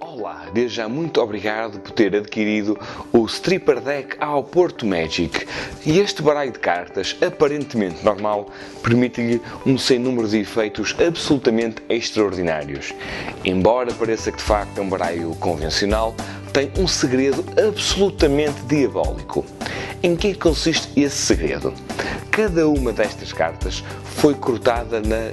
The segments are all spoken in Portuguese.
Olá, desde já muito obrigado por ter adquirido o Stripper Deck ao Porto Magic. E este baralho de cartas, aparentemente normal, permite-lhe um sem número de efeitos absolutamente extraordinários. Embora pareça que de facto é um baralho convencional, tem um segredo absolutamente diabólico. Em que consiste esse segredo? Cada uma destas cartas foi cortada na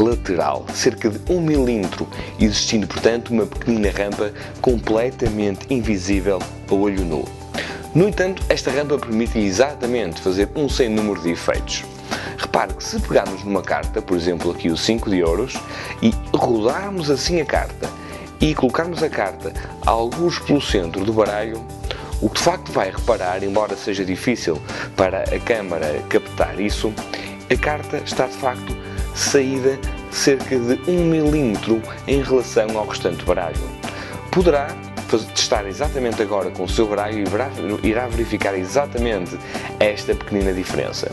lateral, cerca de 1 milímetro, existindo portanto uma pequenina rampa completamente invisível a olho nu. No entanto, esta rampa permite exatamente fazer um sem número de efeitos. Repare que se pegarmos numa carta, por exemplo aqui o 5 de ouros, e rodarmos assim a carta e colocarmos a carta alguns pelo centro do baralho, o que de facto vai reparar, embora seja difícil para a câmara captar isso, a carta está de facto saída cerca de 1 milímetro em relação ao restante baralho. Poderá testar exatamente agora com o seu baralho e irá verificar exatamente esta pequenina diferença.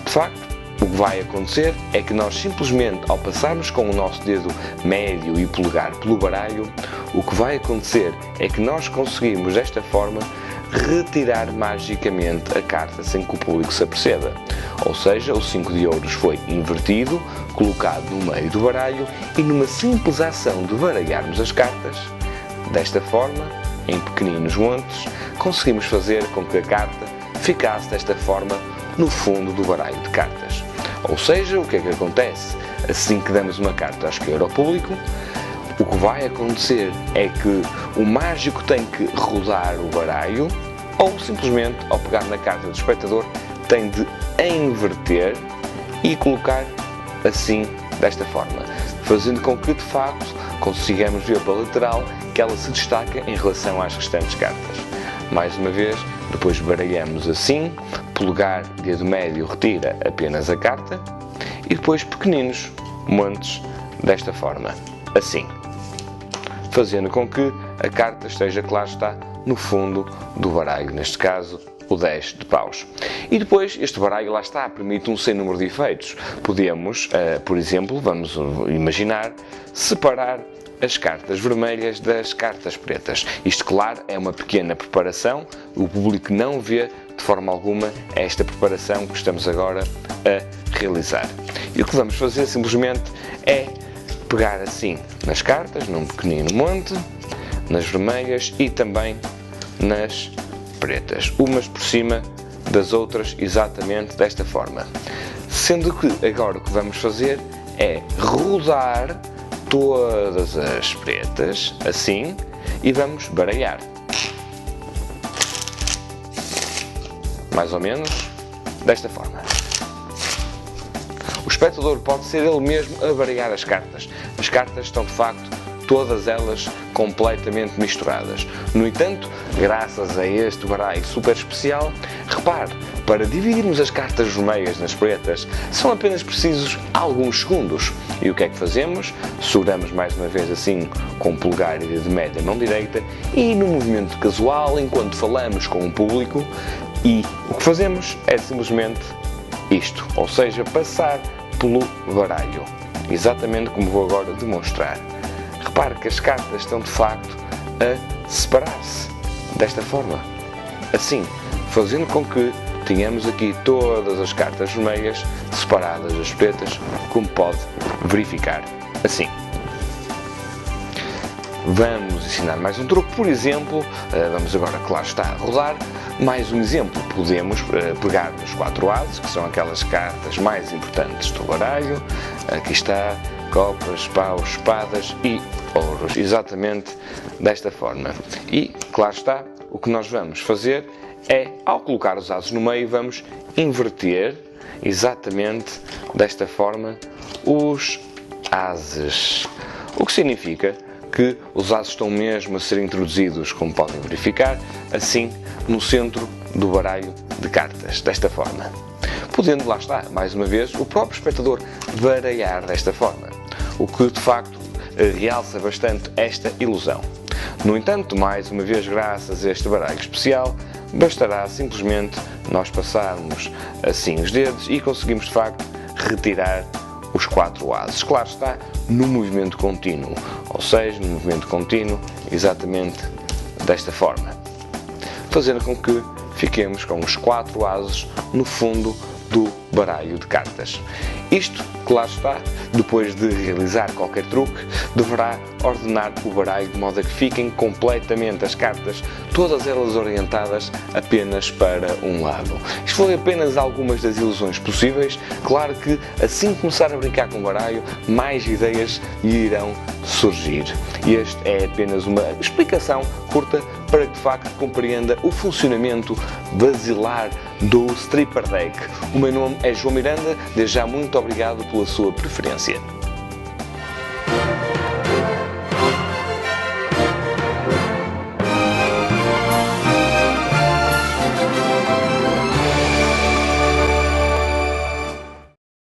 De facto, o que vai acontecer é que nós simplesmente, ao passarmos com o nosso dedo médio e polegar pelo baralho, o que vai acontecer é que nós conseguimos desta forma retirar magicamente a carta sem que o público se aperceba. Ou seja, o 5 de ouros foi invertido, colocado no meio do baralho e numa simples ação de baralharmos as cartas, desta forma, em pequeninos montes, conseguimos fazer com que a carta ficasse desta forma no fundo do baralho de cartas. Ou seja, o que é que acontece? Assim que damos uma carta à esquerda ao público, o que vai acontecer é que o mágico tem que rodar o baralho ou simplesmente, ao pegar na carta do espectador, tem de inverter e colocar assim, desta forma, fazendo com que de facto consigamos ver pela lateral que ela se destaca em relação às restantes cartas. Mais uma vez, depois baralhamos assim, polegar, dedo médio retira apenas a carta e depois pequeninos montes desta forma, assim, fazendo com que a carta esteja, claro está, no fundo do baralho, neste caso o 10 de paus. E depois este baralho, lá está, permite um sem número de efeitos. Podemos, por exemplo, vamos imaginar, separar as cartas vermelhas das cartas pretas. Isto, claro, é uma pequena preparação, o público não vê de forma alguma esta preparação que estamos agora a realizar. E o que vamos fazer simplesmente é pegar assim nas cartas, num pequenino monte, nas vermelhas e também nas pretas, umas por cima das outras exatamente desta forma. Sendo que agora o que vamos fazer é rodar todas as pretas, assim, e vamos baralhar. Mais ou menos desta forma. O espectador pode ser ele mesmo a baralhar as cartas. As cartas estão de facto todas elas completamente misturadas. No entanto, graças a este baralho super especial, repare, para dividirmos as cartas vermelhas nas pretas, são apenas precisos alguns segundos. E o que é que fazemos? Seguramos mais uma vez assim com o polegar e dedo médio mão direita e no movimento casual, enquanto falamos com o público, e o que fazemos é simplesmente isto, ou seja, passar pelo baralho, exatamente como vou agora demonstrar. Repare que as cartas estão de facto a separar-se desta forma, assim, fazendo com que tenhamos aqui todas as cartas vermelhas separadas das pretas, como pode verificar, assim. Vamos ensinar mais um truque, por exemplo, vamos agora, claro está, a rodar. Mais um exemplo, podemos pegar nos 4 ases, que são aquelas cartas mais importantes do baralho. Aqui está, copas, paus, espadas e ouros, exatamente desta forma. E, claro está, o que nós vamos fazer é, ao colocar os ases no meio, vamos inverter, exatamente desta forma, os ases. O que significa que os ases estão mesmo a ser introduzidos, como podem verificar, assim no centro do baralho de cartas, desta forma. Podendo, lá está, mais uma vez, o próprio espectador baralhar desta forma, o que de facto realça bastante esta ilusão. No entanto, mais uma vez, graças a este baralho especial, bastará simplesmente nós passarmos assim os dedos e conseguimos de facto retirar o os 4 ases. Claro está, no movimento contínuo, ou seja, no movimento contínuo, exatamente desta forma, fazendo com que fiquemos com os 4 ases no fundo do baralho de cartas. Isto, claro está, depois de realizar qualquer truque, deverá ordenar o baralho de modo a que fiquem completamente as cartas, todas elas orientadas apenas para um lado. Isto foi apenas algumas das ilusões possíveis. Claro que assim que começar a brincar com o baralho, mais ideias lhe irão surgir. E este é apenas uma explicação curta para que de facto compreenda o funcionamento basilar do Stripper Deck. O meu nome é João Miranda, desde já muito obrigado pela sua preferência.